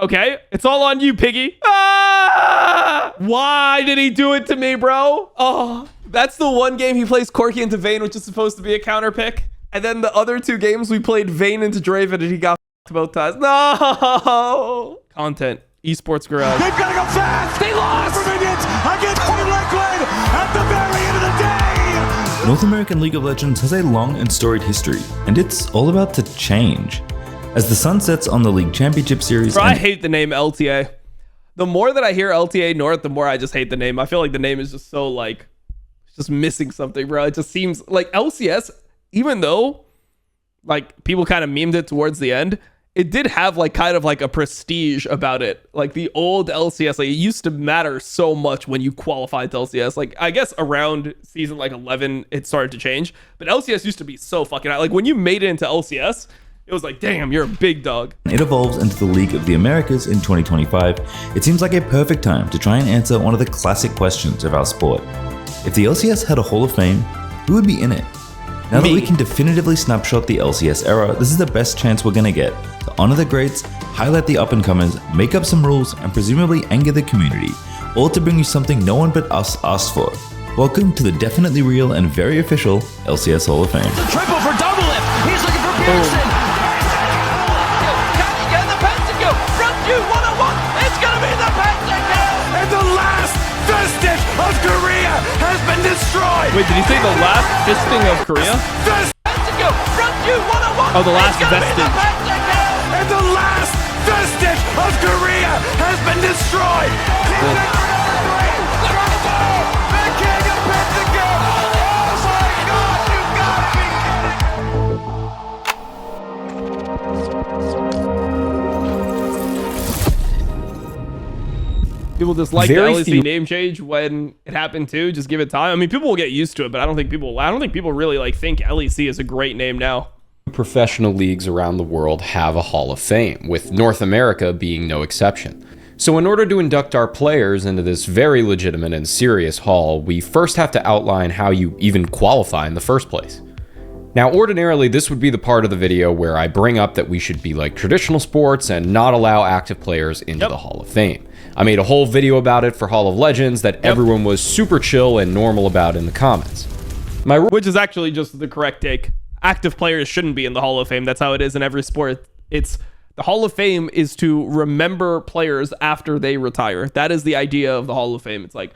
Okay, it's all on you, Piggy. Ah! Why did he do it to me, bro? Oh, that's the one game he plays Corki into Vayne, which is supposed to be a counter pick. And then the other 2 games we played Vayne into Draven and he got f***ed both times. No! Content. Esports Garage. They've got to go fast. They lost for minions against Team Liquid at the very end of the day. North American League of Legends has a long and storied history, and it's all about to change. As the sun sets on the League Championship Series... Bro, I hate the name LTA. The more that I hear LTA North, the more I just hate the name. I feel like the name is just so, like, it's just missing something, bro. It just seems like LCS, even though, like, people kind of memed it towards the end, it did have, like, kind of like a prestige about it. Like, the old LCS, like, it used to matter so much when you qualified to LCS. Like, I guess around season, like, 11, it started to change. But LCS used to be so fucking high. Like, when you made it into LCS... it was like, damn, you're a big dog. It evolves into the League of the Americas in 2025. It seems like a perfect time to try and answer one of the classic questions of our sport. If the LCS had a Hall of Fame, who would be in it? Now that we can definitively snapshot the LCS era, this is the best chance we're gonna get to honor the greats, highlight the up-and-comers, make up some rules, and presumably anger the community, all to bring you something no one but us asked for. Welcome to the definitely real and very official LCS Hall of Fame. The triple for double lift. He's looking for Pearson. It's gonna be the pentakill! And the last vestige of Korea has been destroyed! Wait, did he say the last fisting of Korea? Pentakill! Front you 101! Oh, the last it's vestige. Be the pentakill! And the last vestige of Korea has been destroyed! The king of pentakill! Oh my god, you gotta be People just like the LEC name change when it happened too. Just give it time. I mean, people will get used to it, but I don't think people really like think LEC is a great name now. Professional leagues around the world have a Hall of Fame, with North America being no exception. So in order to induct our players into this very legitimate and serious hall, we first have to outline how you even qualify in the first place. Now, ordinarily, this would be the part of the video where I bring up that we should be like traditional sports and not allow active players into the Hall of Fame. I made a whole video about it for Hall of Legends that everyone was super chill and normal about in the comments. Which is actually just the correct take. Active players shouldn't be in the Hall of Fame. That's how it is in every sport. It's the Hall of Fame is to remember players after they retire. That is the idea of the Hall of Fame. It's like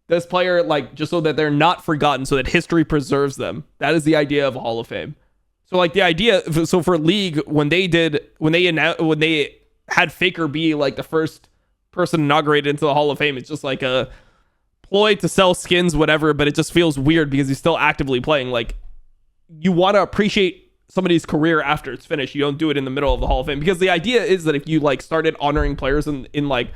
this player, like, just so that they're not forgotten, so that history preserves them. That is the idea of a Hall of Fame. So like the idea, so for League, when they had Faker be like the first person inaugurated into the Hall of Fame, it's just like a ploy to sell skins, whatever, but it just feels weird because he's still actively playing. Like, you want to appreciate somebody's career after it's finished. You don't do it in the middle of the Hall of Fame, because the idea is that if you like started honoring players in like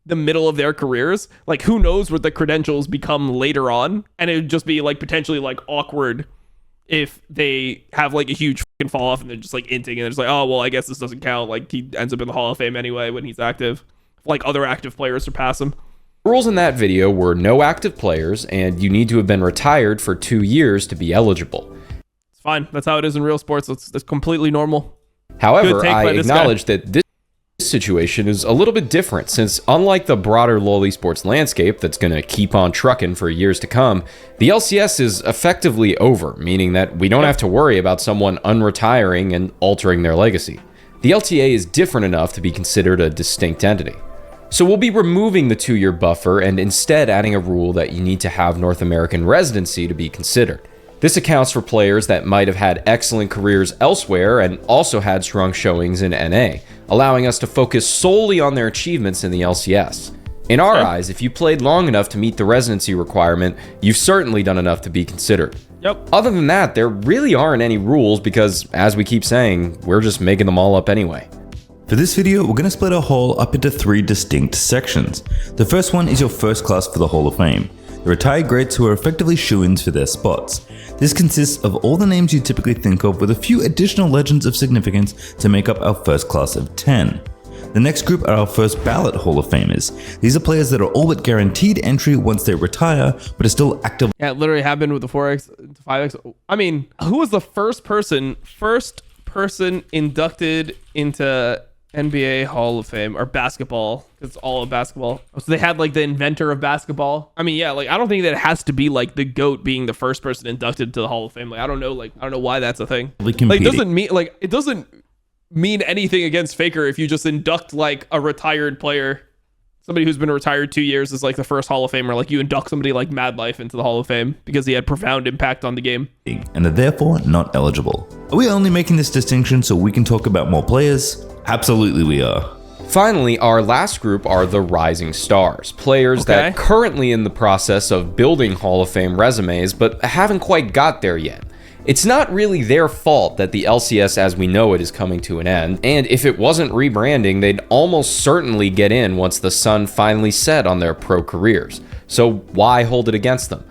the middle of their careers, like, who knows what the credentials become later on, and it would just be like potentially like awkward if they have like a huge fucking fall off and they're just like inting and they're just like, oh well, I guess this doesn't count, like he ends up in the Hall of Fame anyway when he's active, like other active players surpass him. The rules in that video were no active players, and you need to have been retired for 2 years to be eligible. It's fine. That's how it is in real sports. That's completely normal. However, I acknowledge that this situation is a little bit different, since unlike the broader LoL esports landscape that's going to keep on trucking for years to come, the LCS is effectively over, meaning that we don't have to worry about someone unretiring and altering their legacy. The LTA is different enough to be considered a distinct entity. So we'll be removing the 2-year buffer and instead adding a rule that you need to have North American residency to be considered. This accounts for players that might have had excellent careers elsewhere and also had strong showings in NA, allowing us to focus solely on their achievements in the LCS. In our eyes, if you played long enough to meet the residency requirement, you've certainly done enough to be considered. Yep. Other than that, there really aren't any rules because, as we keep saying, we're just making them all up anyway. For this video, we're going to split our hall up into 3 distinct sections. The first one is your first class for the Hall of Fame, the retired greats who are effectively shoo-ins for their spots. This consists of all the names you typically think of, with a few additional legends of significance to make up our first class of 10. The next group are our first ballot Hall of Famers. These are players that are all but guaranteed entry once they retire, but are still active. Yeah, it literally happened with the 4x to 5x. I mean, who was the first person inducted into NBA Hall of Fame or basketball. It's all of basketball. So they had like the inventor of basketball. I mean, yeah, like I don't think that it has to be like the GOAT being the first person inducted to the Hall of Fame. Like I don't know why that's a thing. Like it doesn't mean anything against Faker if you just induct like a retired player. Somebody who's been retired 2 years is like the first Hall of Famer. Like you induct somebody like Mad Life into the Hall of Fame because he had profound impact on the game. And are therefore not eligible. Are we only making this distinction so we can talk about more players? Absolutely we are. Finally, our last group are the rising stars, players that currently in the process of building Hall of Fame resumes, but haven't quite got there yet. It's not really their fault that the LCS as we know it is coming to an end, and if it wasn't rebranding, they'd almost certainly get in once the sun finally set on their pro careers. So why hold it against them?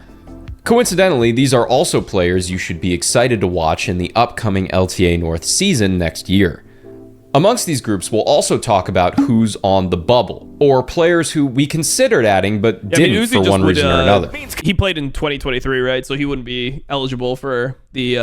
Coincidentally, these are also players you should be excited to watch in the upcoming LTA North season next year. Amongst these groups, we'll also talk about who's on the bubble, or players who we considered adding but didn't for one reason or another. He played in 2023, right? So he wouldn't be eligible for the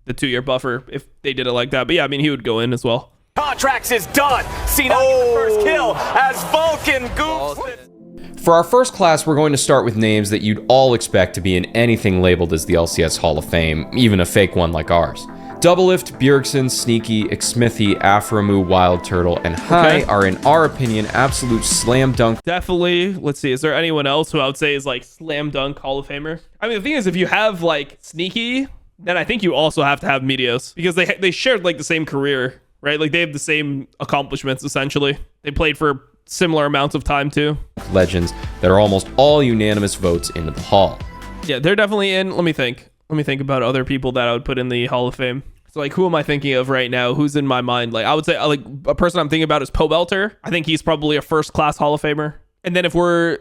2-year buffer if they did it like that. But yeah, I mean, he would go in as well. Contracts is done. C9 gets the first kill as Vulcan goofs. For our first class, we're going to start with names that you'd all expect to be in anything labeled as the LCS Hall of Fame, even a fake one like ours. Doublelift, Bjergsen, Sneaky, Xmithie, Aframu, Wild Turtle, and Hai are, in our opinion, absolute slam dunk. Definitely. Let's see. Is there anyone else who I would say is like slam dunk Hall of Famer? I mean, the thing is, if you have like Sneaky, then I think you also have to have Meteos because they shared like the same career, right? Like they have the same accomplishments essentially. They played for similar amounts of time too. Legends that are almost all unanimous votes into the Hall. Yeah, they're definitely in. Let me think about other people that I would put in the Hall of Fame. So like, who am I thinking of right now? Who's in my mind? Like, I would say like a person I'm thinking about is Pobelter. I think he's probably a first class Hall of Famer. And then if we're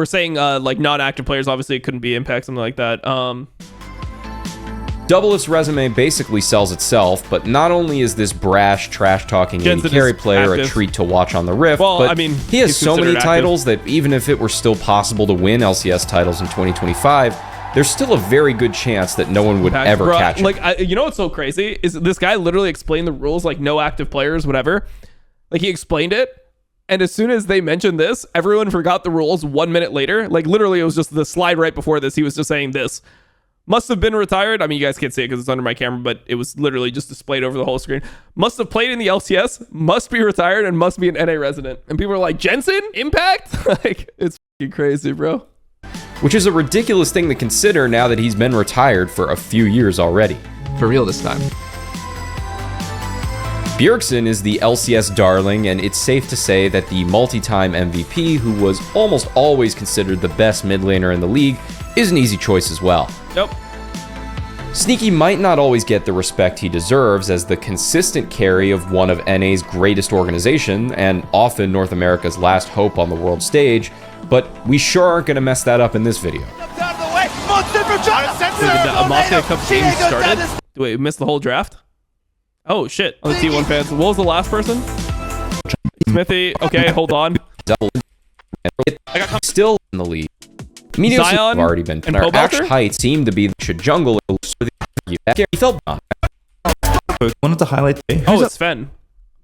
saying like non-active players, obviously it couldn't be Impact, something like that. Doublelift's resume basically sells itself, but not only is this brash, trash-talking AD carry player a treat to watch on the Rift, but I mean, he has so many titles that even if it were still possible to win LCS titles in 2025, there's still a very good chance that no one would ever catch him. Like, you know what's so crazy is this guy literally explained the rules, like no active players, whatever. Like he explained it, and as soon as they mentioned this, everyone forgot the rules 1 minute later. Like literally, it was just the slide right before this. He was just saying this. Must have been retired. I mean, you guys can't see it because it's under my camera, but it was literally just displayed over the whole screen. Must have played in the LCS, must be retired, and must be an NA resident. And people are like, Jensen? Impact? Like, it's fucking crazy, bro. Which is a ridiculous thing to consider now that he's been retired for a few years already. For real this time. Bjergsen is the LCS darling, and it's safe to say that the multi-time MVP, who was almost always considered the best mid laner in the league, is an easy choice as well. Nope. Sneaky might not always get the respect he deserves as the consistent carry of one of NA's greatest organization, and often North America's last hope on the world stage, but we sure aren't going to mess that up in this video. The Mafia Cup game started? Wait, we missed the whole draft? Oh, shit. On the T1 fans. What was the last person? Xmithie. Okay, hold on. Still in the lead. Meteos have already been. And our Ash height seemed to be the should jungle. He felt wanted to highlight. Oh, it's Sven.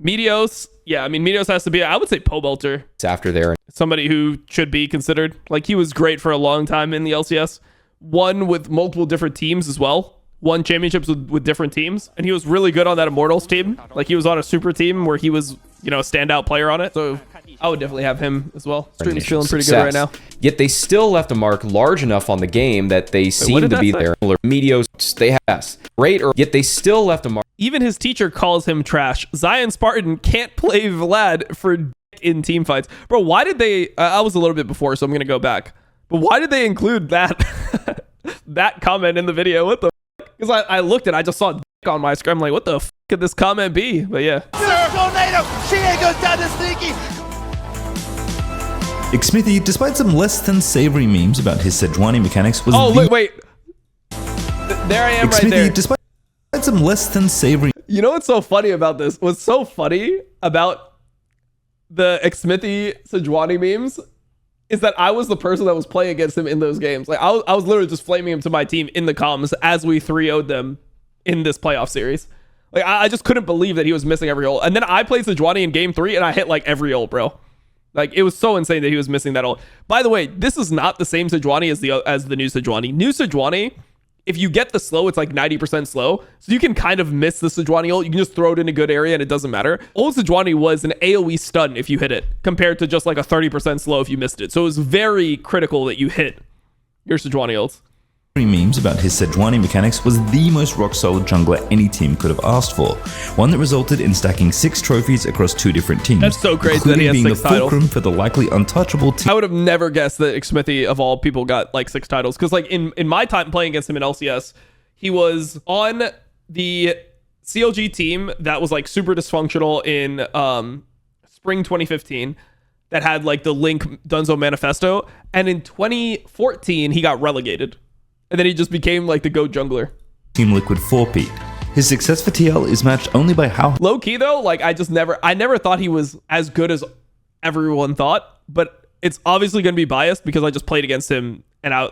Meteos. Yeah, I mean, Meteos has to be, I would say Pobelter. It's after there. Somebody who should be considered. Like, he was great for a long time in the LCS. Won with multiple different teams as well. Won championships with different teams. And he was really good on that Immortals team. Like, he was on a super team where he was, you know, a standout player on it. So I would definitely have him as well. Stream's feeling pretty good right now. Yet they still left a mark large enough on the game that they seem to be there. Meteos, they have great, yet they still left a mark. Even his teacher calls him trash. Zion Spartan can't play Vlad for in team fights. Bro, why did they... I was a little bit before, so I'm going to go back. But why did they include that that comment in the video? What the f***? Because I looked and I just saw dick on my screen. I'm like, what the f*** could this comment be? But yeah. She goes down to Sneaky. Xmithie, despite some less than savory memes about his Sejuani mechanics, was wait. There I am right there. Despite some less than savory... You know what's so funny about this? What's so funny about the Xmithie Sejuani memes is that I was the person that was playing against him in those games. Like, I was literally just flaming him to my team in the comms as we 3-0'd them in this playoff series. Like, I just couldn't believe that he was missing every ult. And then I played Sejuani in game 3, and I hit like every ult, bro. Like, it was so insane that he was missing that ult. By the way, this is not the same Sejuani as the new Sejuani. New Sejuani, if you get the slow, it's like 90% slow. So you can kind of miss the Sejuani ult. You can just throw it in a good area and it doesn't matter. Old Sejuani was an AoE stun if you hit it, compared to just like a 30% slow if you missed it. So it was very critical that you hit your Sejuani ults. Memes about his Sejuani mechanics was the most rock-solid jungler any team could have asked for. One that resulted in stacking 6 trophies across 2 different teams. That's so crazy that he has being 6 the titles. fulcrum for the likely untouchable team. I would have never guessed that Xmithy, of all people, got like 6 titles. Because like in my time playing against him in LCS, he was on the CLG team that was like super dysfunctional in spring 2015 that had like the Link Dunzo Manifesto. And in 2014, he got relegated. And then he just became like the GOAT jungler. Team Liquid 4-peat. His success for TL is matched only by how low key though. Like I never thought he was as good as everyone thought. But it's obviously going to be biased because I just played against him and I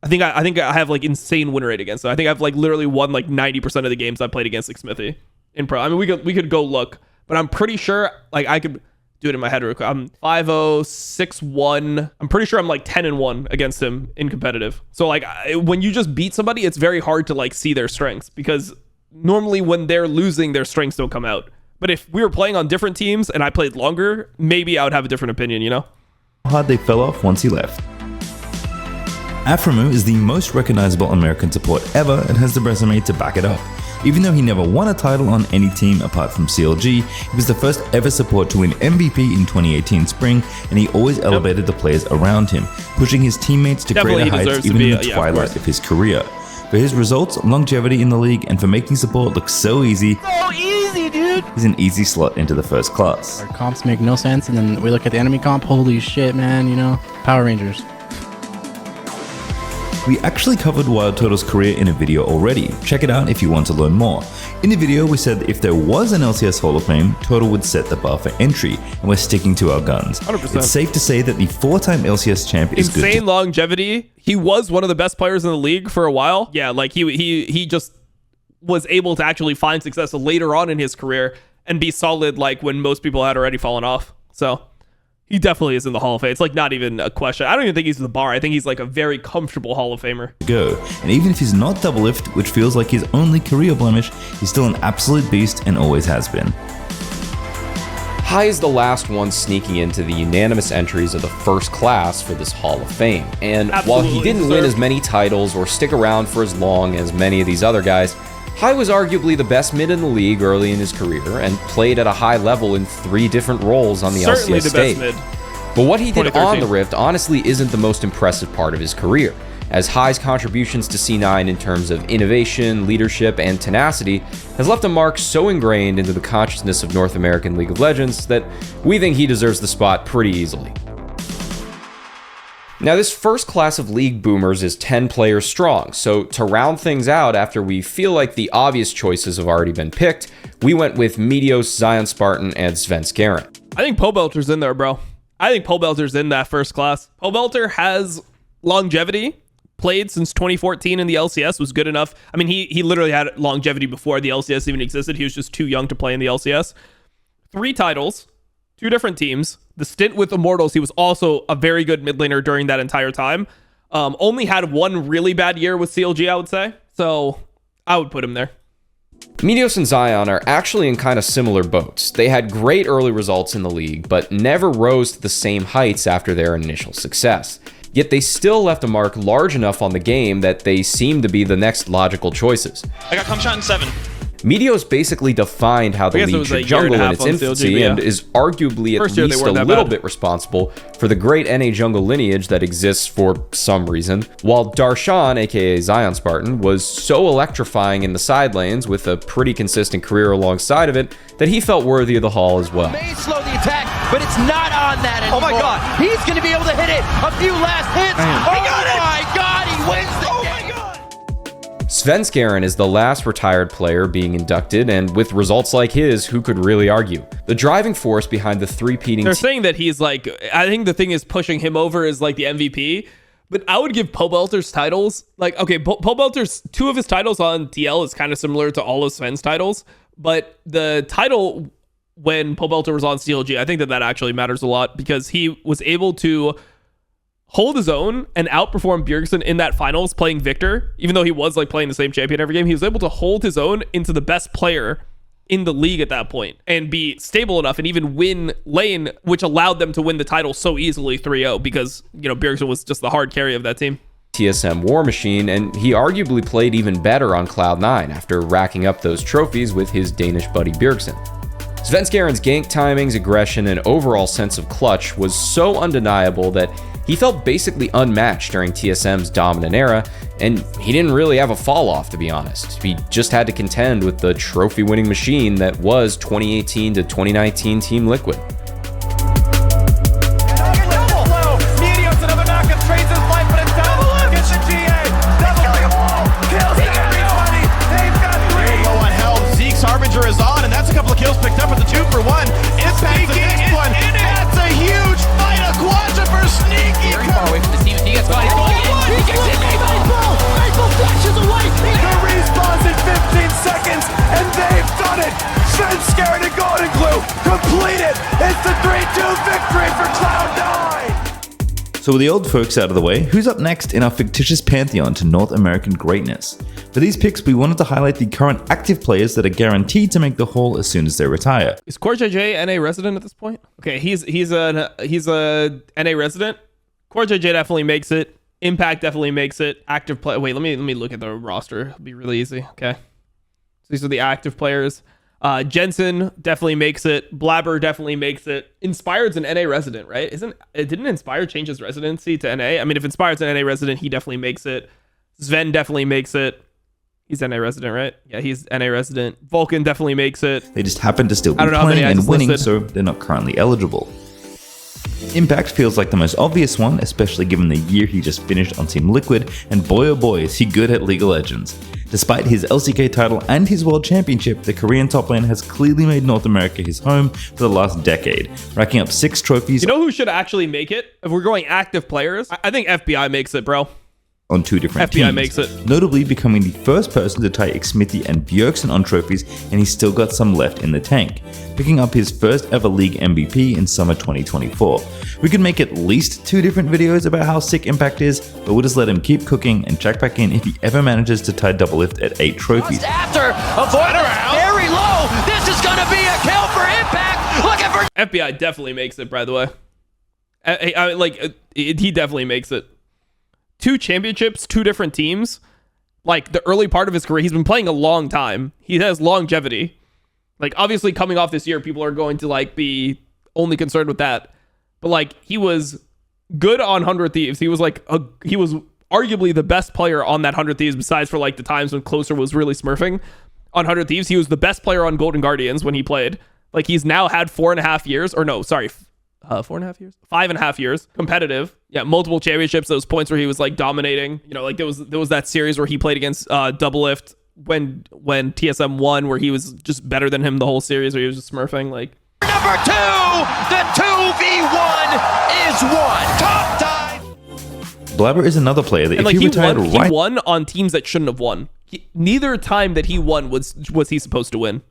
think I have like insane win rate against him. I think I've like literally won like 90% of the games I played against Xmithy in pro. I mean, we could go look, but I'm pretty sure like I could do it in my head real quick. I'm 5-0, 6-1. I'm pretty sure I'm like 10-1 against him in competitive. So like when you just beat somebody, it's very hard to like see their strengths because normally when they're losing, their strengths don't come out. But if we were playing on different teams and I played longer, maybe I would have a different opinion, you know? hard they fell off once he left. Aframu is the most recognizable American support ever and has the resume to back it up. Even though he never won a title on any team apart from CLG, he was the first ever support to win MVP in 2018 spring, and he always elevated the players around him, pushing his teammates to greater heights even in the twilight of his career. For his results, longevity in the league, and for making support look so easy, dude! He's an easy slot into the first class. Our comps make no sense, and then we look at the enemy comp, holy shit, man, you know, Power Rangers. We actually covered Wild Turtle's career in a video already. Check it out if you want to learn more. In the video, we said that if there was an LCS Hall of Fame, Turtle would set the bar for entry, and we're sticking to our guns. 100%. It's safe to say that the 4-time LCS champ is good. Insane longevity. He was one of the best players in the league for a while. Yeah, like he just was able to actually find success later on in his career and be solid like when most people had already fallen off. So he definitely is in the Hall of Fame. It's like not even a question. I don't even think he's the bar. I think he's like a very comfortable Hall of Famer. And even if he's not double lift, which feels like his only career blemish, he's still an absolute beast and always has been. Hai is the last one sneaking into the unanimous entries of the first class for this Hall of Fame. And while he didn't win as many titles or stick around for as long as many of these other guys, Hai was arguably the best mid in the league early in his career and played at a high level in 3 different roles on the LCS stage. But what he did on the Rift honestly isn't the most impressive part of his career, as Hai's contributions to C9 in terms of innovation, leadership, and tenacity has left a mark so ingrained into the consciousness of North American League of Legends that we think he deserves the spot pretty easily. Now, this first class of League boomers is 10 players strong, so to round things out after we feel like the obvious choices have already been picked, we went with Meteos, Zion Spartan, and Svenskeren. I think Pobelter's in there, bro. I think Pobelter's in that first class. Pobelter has longevity, played since 2014 in the LCS, was good enough. I mean, he literally had longevity before the LCS even existed. He was just too young to play in the LCS. 3 titles, 2 different teams. The stint with Immortals, he was also a very good mid laner during that entire time. Only had 1 really bad year with CLG, I would say. So I would put him there. Meteos and Zion are actually in kind of similar boats. They had great early results in the league, but never rose to the same heights after their initial success. Yet they still left a mark large enough on the game that they seem to be the next logical choices. I got come shot in 7. Meteos basically defined how the league should jungle in its infancy and is arguably at least a little bit responsible for the great NA jungle lineage that exists for some reason, while Darshan, aka Zion Spartan, was so electrifying in the side lanes with a pretty consistent career alongside of it that he felt worthy of the Hall as well. May slow the attack, but it's not on that anymore. Oh my god, he's going to be able to hit it. A few last hits. Oh my god, he wins the game. Svenskeren is the last retired player being inducted, and with results like his, who could really argue? The driving force behind the 3-peating... They're saying that he's like... I think the thing is pushing him over is like the MVP, but I would give Pobelter's titles... Like, okay, Pobelter's 2 of his titles on TL is kind of similar to all of Sven's titles, But the title when Pobelter was on CLG, I think that actually matters a lot because he was able to hold his own and outperform Bjergsen in that finals playing Victor. Even though he was like playing the same champion every game, he was able to hold his own into the best player in the league at that point and be stable enough and even win lane, which allowed them to win the title so easily 3-0 because, Bjergsen was just the hard carry of that team. TSM War Machine, and he arguably played even better on Cloud9 after racking up those trophies with his Danish buddy Bjergsen. Svenskjaeren's gank timings, aggression, and overall sense of clutch was so undeniable that he felt basically unmatched during TSM's dominant era, and he didn't really have a fall off, to be honest. He just had to contend with the trophy-winning machine that was 2018 to 2019 Team Liquid. Harbinger is on, and that's a couple of kills picked up with the 2-for-1. Impact the next one. That's a huge fight. A quadra for Sneaky. Very far away from the team. He gets caught. He's going in. He gets in. Maple flashes away. The respawns in 15 seconds, and they've done it. Svenskjaeren and Golden Glue complete it. It's the 3-2 victory for Cloud9. So with the old folks out of the way, who's up next in our fictitious pantheon to North American greatness? For these picks, we wanted to highlight the current active players that are guaranteed to make the Hall as soon as they retire. Is CoreJJ NA resident at this point? Okay, he's a NA resident. CoreJJ definitely makes it. Impact definitely makes it. Active play. Wait, let me look at the roster. It'll be really easy. Okay, so these are the active players. Jensen definitely makes it. Blabber definitely makes it. Inspired's an NA resident, right? Didn't Inspired change his residency to NA? I mean, if Inspired's an NA resident, he definitely makes it. Sven definitely makes it. He's NA resident, right? Yeah, he's NA resident. Vulcan definitely makes it. They just happen to still be playing and winning, so they're not currently eligible. Impact feels like the most obvious one, especially given the year he just finished on Team Liquid, and boy oh boy is he good at League of Legends. Despite his LCK title and his World Championship, the Korean top lane has clearly made North America his home for the last decade, racking up 6 trophies. You know who should actually make it? If we're going active players, I think FBI makes it, bro. On 2 different FBI teams, makes it. Notably becoming the first person to tie Xmithy and Bjergsen on trophies, and he's still got some left in the tank, picking up his first ever league MVP in summer 2024. We could make at least 2 different videos about how sick Impact is, but we'll just let him keep cooking and check back in if he ever manages to tie Doublelift at 8 trophies. Just after avoid very low. This is gonna be a kill for Impact. Looking for FBI definitely makes it, by the way. He definitely makes it. 2 championships, 2 different teams. Like the early part of his career, he's been playing a long time. He has longevity. Like obviously coming off this year, people are going to like be only concerned with that. But like he was good on 100 Thieves. He was he was arguably the best player on that 100 Thieves besides for like the times when Closer was really smurfing. On 100 Thieves, he was the best player on Golden Guardians when he played. Like he's now had 4.5 years, or no, sorry, 4.5 years, 5.5 years competitive. Yeah, multiple championships. Those points where he was like dominating. Like there was that series where he played against Doublelift when TSM won, where he was just better than him the whole series, where he was just smurfing. Like number 2, the 2v1 is won. Top dive. Blabber is another player that if he retired he won on teams that shouldn't have won. Neither time that he won was he supposed to win.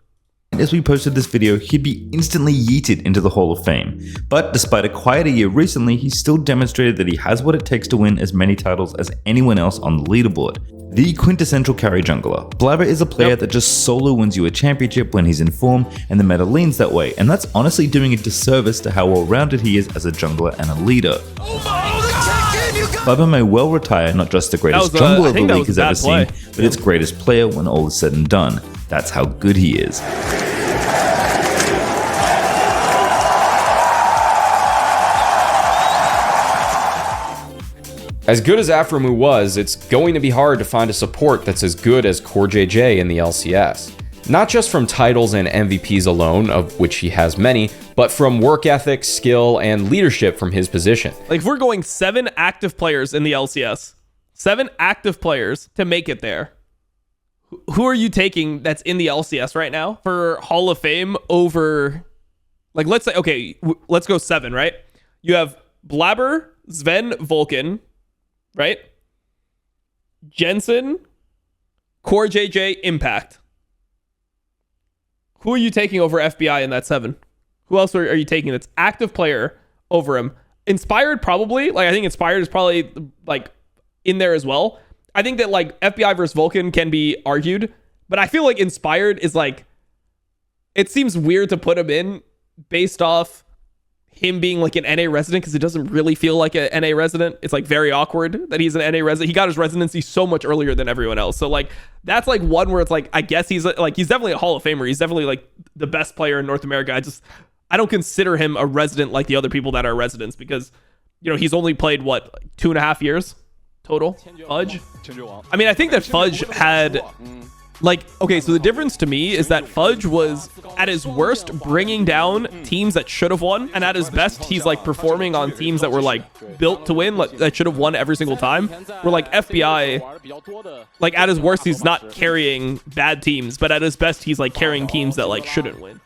As we posted this video, he'd be instantly yeeted into the Hall of Fame. But despite a quieter year recently, he's still demonstrated that he has what it takes to win as many titles as anyone else on the leaderboard. The quintessential carry jungler, Blabber is a player that just solo wins you a championship when he's in form, and the meta leans that way, and that's honestly doing a disservice to how well-rounded he is as a jungler and a leader. Blabber may well retire not just the greatest jungler the league has ever seen, but its greatest player when all is said and done. That's how good he is. As good as Aframu was, it's going to be hard to find a support that's as good as CoreJJ in the LCS. Not just from titles and MVPs alone, of which he has many, but from work ethic, skill, and leadership from his position. Like if we're going 7 active players in the LCS, 7 active players to make it there, who are you taking that's in the LCS right now for Hall of Fame over, like, let's say, okay, let's go 7, right? You have Blabber, Sven, Vulcan, right? Jensen, CoreJJ, Impact. Who are you taking over FBI in that 7? Who else are you taking that's active player over him? Inspired, probably. Like, I think Inspired is probably, like, in there as well. I think that, like, FBI versus Vulcan can be argued, but I feel like Inspired is, like, it seems weird to put him in based off him being, like, an NA resident, because it doesn't really feel like a NA resident. It's, like, very awkward that he's an NA resident. He got his residency so much earlier than everyone else. So, like, that's, like, one where it's, like, I guess he's definitely a Hall of Famer. He's definitely, like, the best player in North America. I don't consider him a resident like the other people that are residents, because, you know, he's only played, what, 2.5 years total? Fudge? I mean, I think that Fudge had, like, okay, so the difference to me is that Fudge was, at his worst, bringing down teams that should have won, and at his best, he's, like, performing on teams that were, like, built to win, like, that should have won every single time. Where, like, FBI, like, at his worst, he's not carrying bad teams, but at his best, he's, like, carrying teams that, like, shouldn't win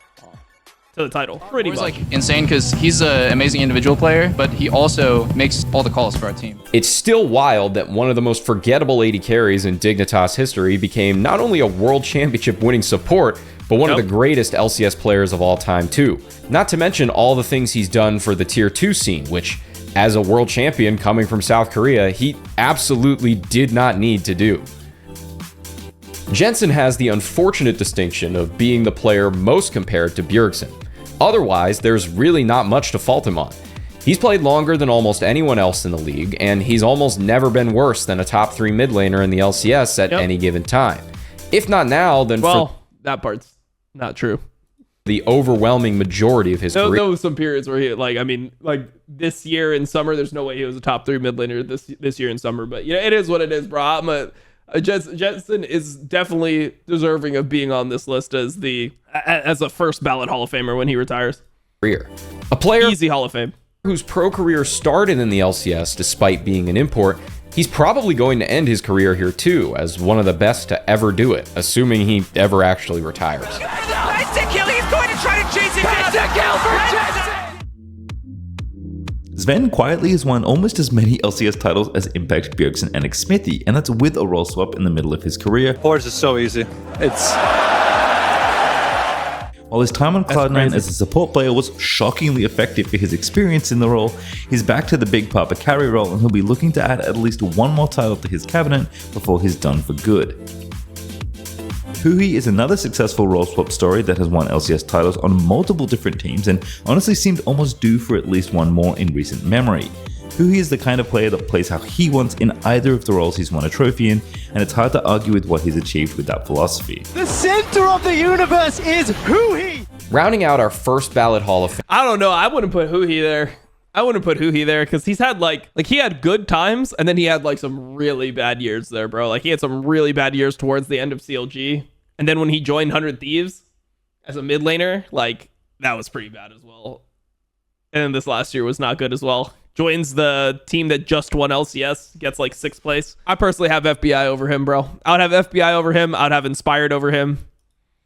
to the title. Pretty much. Like insane because he's an amazing individual player, but he also makes all the calls for our team. It's still wild that one of the most forgettable AD carries in Dignitas history became not only a world championship winning support, but one of the greatest LCS players of all time too. Not to mention all the things he's done for the tier 2 scene, which as a world champion coming from South Korea, he absolutely did not need to do. Jensen has the unfortunate distinction of being the player most compared to Bjergsen. Otherwise, there's really not much to fault him on. He's played longer than almost anyone else in the league, and he's almost never been worse than a top 3 mid laner in the LCS at any given time. If not now, then that part's not true. The overwhelming majority of his career. There was some periods where he, like, I mean, like, this year in summer, there's no way he was a top 3 mid laner this year in summer, but, you know, it is what it is, bro. Jensen is definitely deserving of being on this list as a first ballot Hall of Famer when he retires. A player easy Hall of Fame whose pro career started in the LCS despite being an import. He's probably going to end his career here too, as one of the best to ever do it, assuming he ever actually retires. He's going to try to chase it down. Sven quietly has won almost as many LCS titles as Impact, Bjergsen, and Xmithie, and that's with a role swap in the middle of his career. Horse is so easy. While his time on Cloud9 as a support player was shockingly effective for his experience in the role, he's back to the Big Papa carry role, and he'll be looking to add at least one more title to his cabinet before he's done for good. Huhi is another successful role swap story that has won LCS titles on multiple different teams and honestly seemed almost due for at least one more in recent memory. Huhi is the kind of player that plays how he wants in either of the roles he's won a trophy in, and it's hard to argue with what he's achieved with that philosophy. The center of the universe is Huhi! Rounding out our first ballot Hall of Fame. I don't know. I wouldn't put Huhi there because he's had like he had good times, and then he had like some really bad years there, bro. Like he had some really bad years towards the end of CLG. And then when he joined 100 Thieves as a mid laner, like, that was pretty bad as well. And then this last year was not good as well. Joins the team that just won LCS, gets like 6th place. I personally have FBI over him, bro. I would have FBI over him. I would have Inspired over him.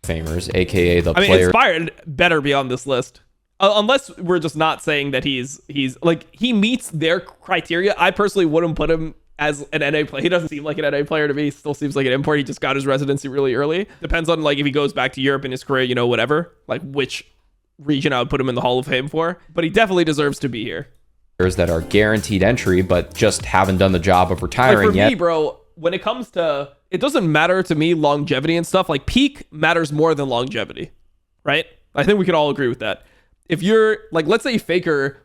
Famers, aka the player. Inspired better be on this list. Unless we're just not saying that he's like, he meets their criteria. I personally wouldn't put him as an NA player. He doesn't seem like an NA player to me. He still seems like an import. He just got his residency really early. Depends on like if he goes back to Europe in his career, you know, whatever, like which region I would put him in the Hall of Fame for. But he definitely deserves to be here. That are guaranteed entry, but just haven't done the job of retiring yet. For me, bro, when it comes to, it doesn't matter to me longevity and stuff. Like peak matters more than longevity, right? I think we can all agree with that. If you're like, let's say Faker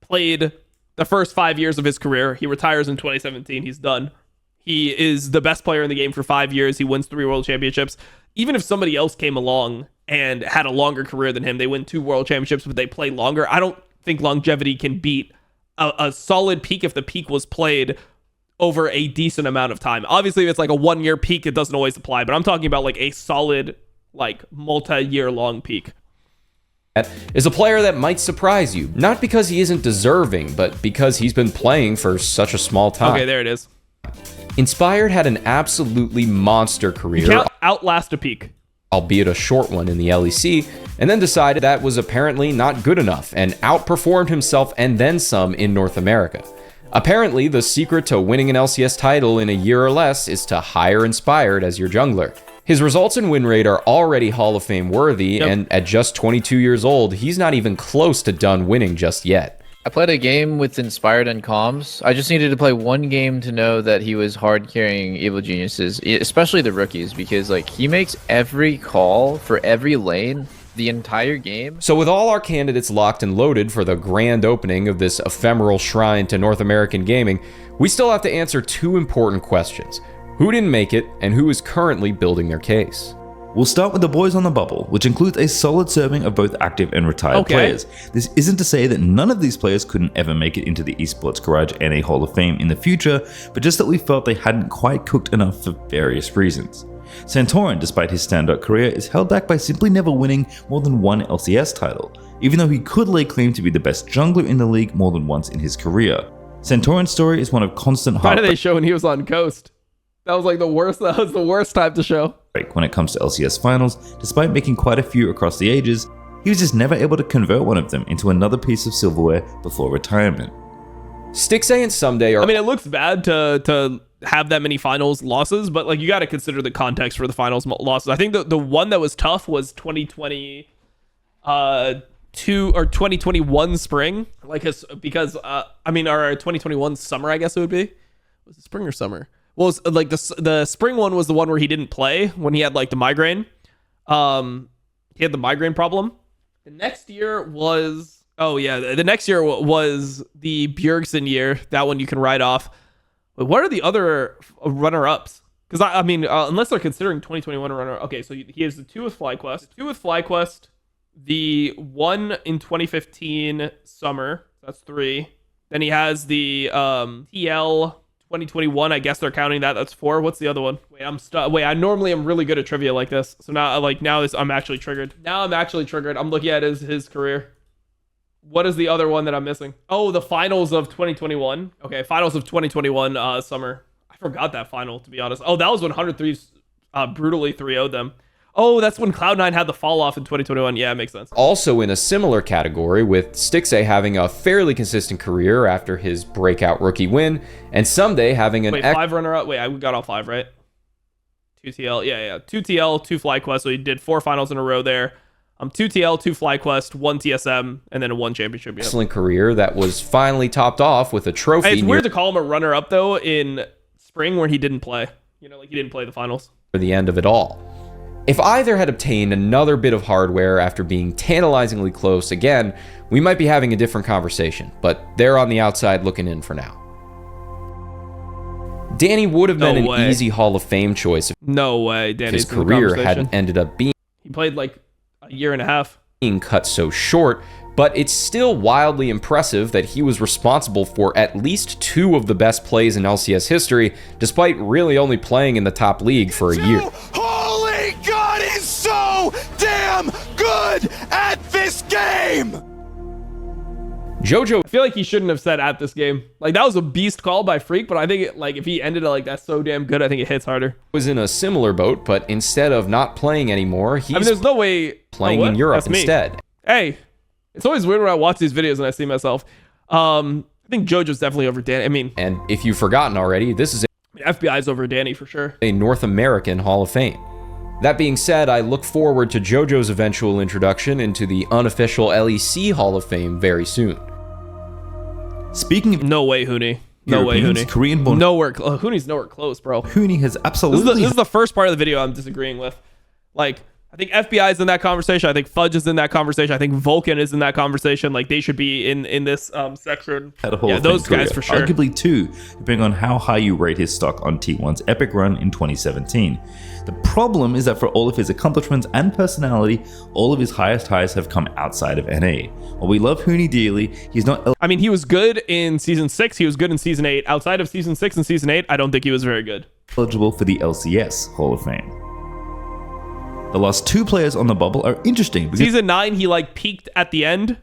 played the first 5 years of his career. He retires in 2017. He's done. He is the best player in the game for 5 years. He wins 3 world championships. Even if somebody else came along and had a longer career than him, they win 2 world championships, but they play longer. I don't think longevity can beat a solid peak if the peak was played over a decent amount of time. Obviously, if it's like a 1-year peak, it doesn't always apply, but I'm talking about like a solid, like multi-year long peak. Is a player that might surprise you, not because he isn't deserving, but because he's been playing for such a small time. Okay, there it is. Inspired had an absolutely monster career. He can't outlast a peak. Albeit a short one in the LEC, and then decided that was apparently not good enough and outperformed himself and then some in North America. Apparently, the secret to winning an LCS title in a year or less is to hire Inspired as your jungler. His results and win rate are already Hall of Fame worthy, and at just 22 years old, he's not even close to done winning just yet. I played a game with Inspired and Comms. I just needed to play one game to know that he was hard carrying Evil Geniuses, especially the rookies, because like he makes every call for every lane the entire game. So with all our candidates locked and loaded for the grand opening of this ephemeral shrine to North American gaming, we still have to answer two important questions. Who didn't make it, and who is currently building their case? We'll start with the boys on the bubble, which includes a solid serving of both active and retired players. This isn't to say that none of these players couldn't ever make it into the Esports Garage NA Hall of Fame in the future, but just that we felt they hadn't quite cooked enough for various reasons. Santorin, despite his standout career, is held back by simply never winning more than one LCS title, even though he could lay claim to be the best jungler in the league more than once in his career. Santorin's story is one of constant heartbreak. Why did they show when he was on Coast? That was like the worst. That was the worst time to show. When it comes to LCS finals, despite making quite a few across the ages, he was just never able to convert one of them into another piece of silverware before retirement. Stixxay and Someday are... I mean, it looks bad to have that many finals losses, but like you got to consider the context for the finals losses. I think the one that was tough was 2020 or 2021 spring, like because I mean, or 2021 summer, I guess it would be. Was it spring or summer? Well, it was, like the spring one was the one where he didn't play when he had like the migraine. He had the migraine problem. The next year was the next year was the Bjergsen year. That one you can write off. But what are the other runner-ups? Because I mean, unless they're considering 2021 a runner. Okay, so he has the 2 with FlyQuest, the 1 in 2015 summer. That's 3. Then he has the TL 2021, I guess they're counting that. That's 4. What's the other one? Wait, I normally am really good at trivia like this. So now, I'm actually triggered. I'm looking at his career. What is the other one that I'm missing? Oh, the finals of 2021. Okay, finals of 2021 summer. I forgot that final, to be honest. Oh, that was when 103 brutally 3-0'd them. Oh, that's when Cloud9 had the fall off in 2021. Yeah, it makes sense. Also in a similar category, with Stixxay having a fairly consistent career after his breakout rookie win, and Someday having an... 5 runner-up? Wait, I got all 5, right? 2 TL, yeah. 2 TL, 2 FlyQuest, so he did 4 finals in a row there. 2 TL, 2 FlyQuest, 1 TSM, and then a 1 championship. Excellent career that was finally topped off with a trophy. It's weird to call him a runner-up, though, in spring where he didn't play. You know, like he didn't play the finals. For the end of it all. If either had obtained another bit of hardware after being tantalizingly close again, we might be having a different conversation, but they're on the outside looking in for now. Danny would have been an easy Hall of Fame choice if his career hadn't ended up being... He played like a year and a half. ...being cut so short, but it's still wildly impressive that he was responsible for at least 2 of the best plays in LCS history, despite really only playing in the top league for a year. Holy God, he's so damn good at this game! Jojo, I feel like he shouldn't have said at this game. Like, that was a beast call by Freak, but I think if he ended it like that's so damn good, I think it hits harder. Was in a similar boat, but instead of not playing anymore, he's there's no way playing in Europe instead. Hey, it's always weird when I watch these videos and I see myself. I think Jojo's definitely over Danny. I mean, and if you've forgotten already, this is FBI's over Danny for sure. A North American Hall of Fame. That being said, I look forward to Jojo's eventual introduction into the unofficial LEC Hall of Fame very soon. Speaking of... No way, Huni. No way, Huni. Korean-born... Huni's nowhere close, bro. Huni has absolutely... This is the first part of the video I'm disagreeing with. Like, I think FBI is in that conversation. I think Fudge is in that conversation. I think Vulcan is in that conversation. Like, they should be in this section. Yeah, those guys for sure. Arguably 2, depending on how high you rate his stock on T1's epic run in 2017. The problem is that for all of his accomplishments and personality, all of his highest highs have come outside of NA. While we love Huni dearly, he's not... I mean, he was good in Season 6. He was good in Season 8. Outside of Season 6 and Season 8, I don't think he was very good. ...eligible for the LCS Hall of Fame. The last 2 players on the bubble are interesting because... Season 9, he like peaked at the end.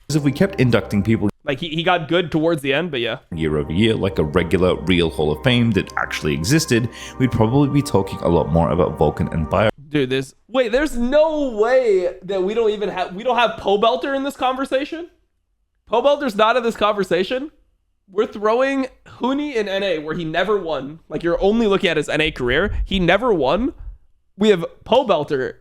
Because if we kept inducting people... Like, he got good towards the end, but yeah. Year over year, like a regular, real Hall of Fame that actually existed, we'd probably be talking a lot more about Vulcan and Bio. Dude, there's no way that we don't have Pobelter in this conversation? Pobelter's not in this conversation? We're throwing Huni in NA, where he never won. Like, you're only looking at his NA career. He never won. we have Pobelter,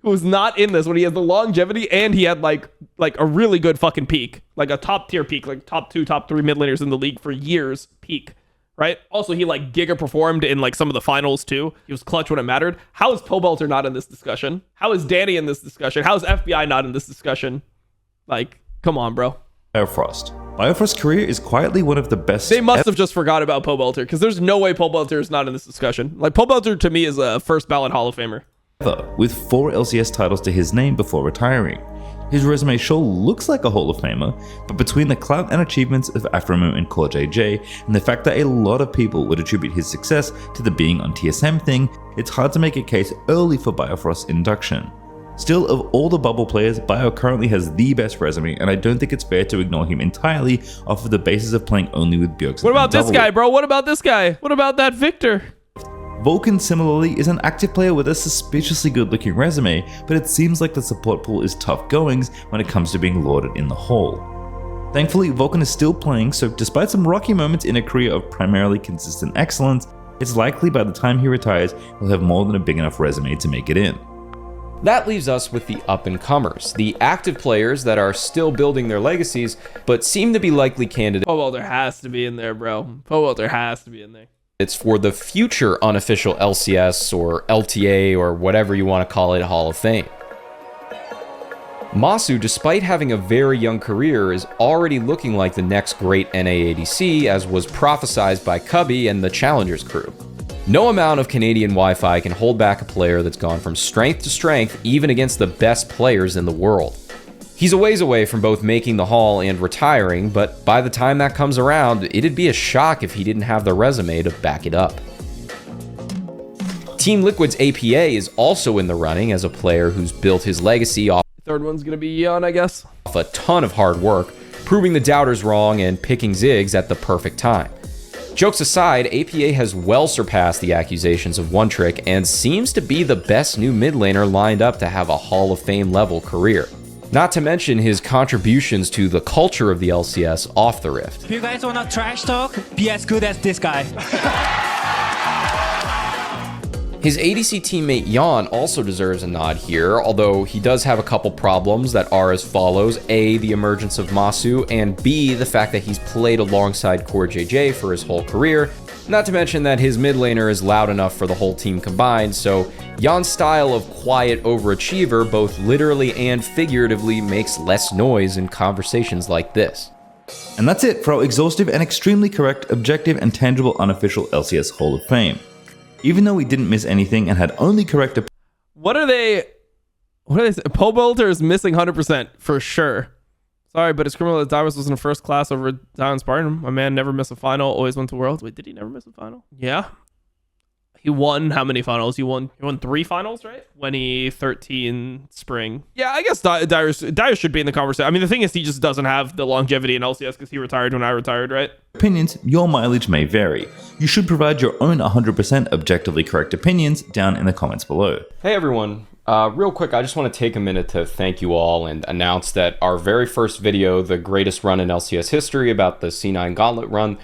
who's not in this when he has the longevity and he had like a really good fucking peak, like a top tier peak, like top 2, top 3 mid laners in the league for years peak, right? Also, he like giga performed in like some of the finals too. He was clutch when it mattered. How is Pobelter not in this discussion? How is Danny in this discussion? How is FBI not in this discussion? Like, come on, bro. Biofrost. Biofrost's career is quietly one of the best. They must have just forgot about Pobelter, because there's no way Pobelter is not in this discussion. Like, Pobelter to me is a first ballot Hall of Famer. With 4 LCS titles to his name before retiring. His resume sure looks like a Hall of Famer, but between the clout and achievements of Afromu and Core JJ, and the fact that a lot of people would attribute his success to the being on TSM thing, it's hard to make a case early for Biofrost's induction. Still, of all the bubble players, Bio currently has the best resume, and I don't think it's fair to ignore him entirely off of the basis of playing only with Bjergsen. What about this guy, bro? What about this guy? What about that Victor? Vulcan similarly is an active player with a suspiciously good looking resume, but it seems like the support pool is tough goings when it comes to being lauded in the hall. Thankfully, Vulcan is still playing, so despite some rocky moments in a career of primarily consistent excellence, it's likely by the time he retires, he'll have more than a big enough resume to make it in. That leaves us with the up-and-comers, the active players that are still building their legacies, but seem to be likely candidates. Pobelter has to be in there, bro. Pobelter has to be in there. It's for the future unofficial LCS or LTA or whatever you want to call it Hall of Fame. Masu, despite having a very young career, is already looking like the next great NA ADC, as was prophesized by Cubby and the Challengers crew. No amount of Canadian Wi-Fi can hold back a player that's gone from strength to strength, even against the best players in the world. He's a ways away from both making the Hall and retiring, but by the time that comes around, it'd be a shock if he didn't have the resume to back it up. Team Liquid's APA is also in the running as a player who's built his legacy off. Third one's gonna be Yeon, I guess. Off a ton of hard work, proving the doubters wrong and picking Ziggs at the perfect time. Jokes aside, APA has well surpassed the accusations of One Trick and seems to be the best new mid laner lined up to have a Hall of Fame level career. Not to mention his contributions to the culture of the LCS off the Rift. If you guys wanna trash talk, be as good as this guy. His ADC teammate Yeon also deserves a nod here, although he does have a couple problems that are as follows: A, the emergence of Masu, and B, the fact that he's played alongside Core JJ for his whole career. Not to mention that his mid laner is loud enough for the whole team combined, so Yeon's style of quiet overachiever both literally and figuratively makes less noise in conversations like this. And that's it for our exhaustive and extremely correct, objective and tangible unofficial LCS Hall of Fame. Even though we didn't miss anything and had only correct What are they saying? Pobelter is missing 100% for sure. Sorry, but it's criminal that Dyrus was in the first class over Dion Spartan. My man never missed a final, always went to Worlds. Wait, did he never miss a final? Yeah. He won how many finals? He won 3 finals, right? 2013 spring. Yeah, I guess Dyrus should be in the conversation. I mean, the thing is, he just doesn't have the longevity in LCS because he retired when I retired, right? opinions, your mileage may vary. You should provide your own 100% objectively correct opinions down in the comments below. Hey everyone. Real quick, I just want to take a minute to thank you all and announce that our very first video, the greatest run in LCS history about the C9 Gauntlet run,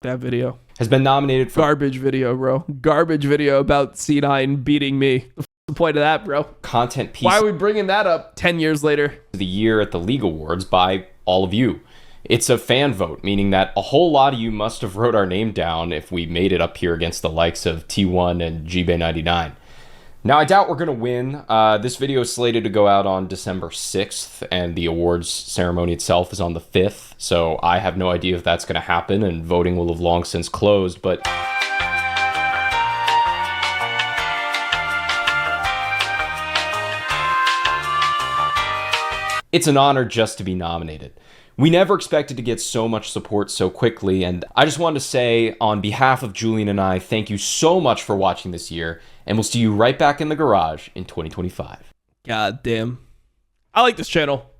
that video has been nominated for garbage video, bro. Garbage video about C9 beating me. What's the point of that, bro? Content piece. Why are we bringing that up 10 years later? The year at the League Awards by all of you. It's a fan vote, meaning that a whole lot of you must have wrote our name down if we made it up here against the likes of T1 and GB99. Now, I doubt we're going to win. This video is slated to go out on December 6th, and the awards ceremony itself is on the 5th, so I have no idea if that's going to happen, and voting will have long since closed, but it's an honor just to be nominated. We never expected to get so much support so quickly, and I just wanted to say, on behalf of Julian and I, thank you so much for watching this year, and we'll see you right back in the garage in 2025. God damn. I like this channel.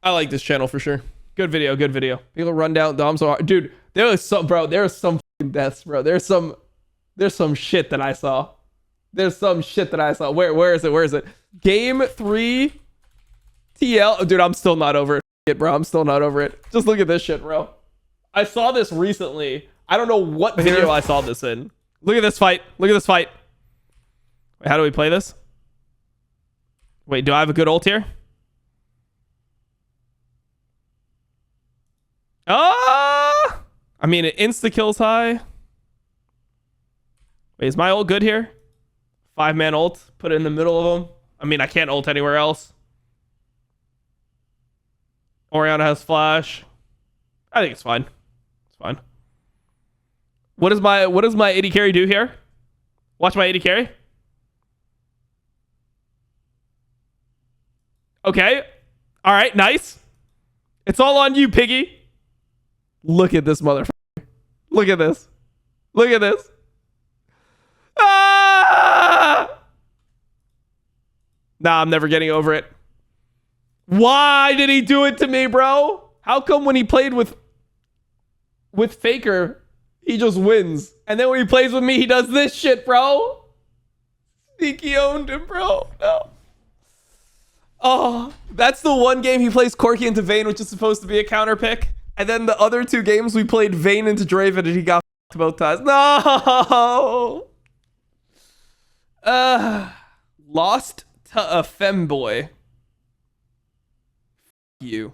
I like this channel for sure. Good video, good video. People run down Dom so hard. Dude, there was some fucking deaths, bro. There's some shit that I saw. There's some shit that I saw. Where is it? Game 3 TL. Oh, dude, I'm still not over it, bro. I'm still not over it. Just look at this shit, bro. I saw this recently. I don't know what video I saw this in. Look at this fight. Look at this fight. Wait, how do we play this? Wait, do I have a good ult here? Ah! I mean, it insta-kills high. Wait, is my ult good here? 5-man ult. Put it in the middle of them. I mean, I can't ult anywhere else. Orianna has flash. I think it's fine. It's fine. What does my AD carry do here? Watch my AD carry. Okay. All right, nice. It's all on you, piggy. Look at this motherfucker. Look at this. Look at this. Ah! Nah, I'm never getting over it. Why did he do it to me, bro? How come when he played with Faker, he just wins? And then when he plays with me, he does this shit, bro. Sneaky owned him, bro. No. Oh, that's the one game he plays Corki into Vayne, which is supposed to be a counter pick. And then the other 2 games we played Vayne into Draven and he got f***ed both times. No! Lost to a femboy. You.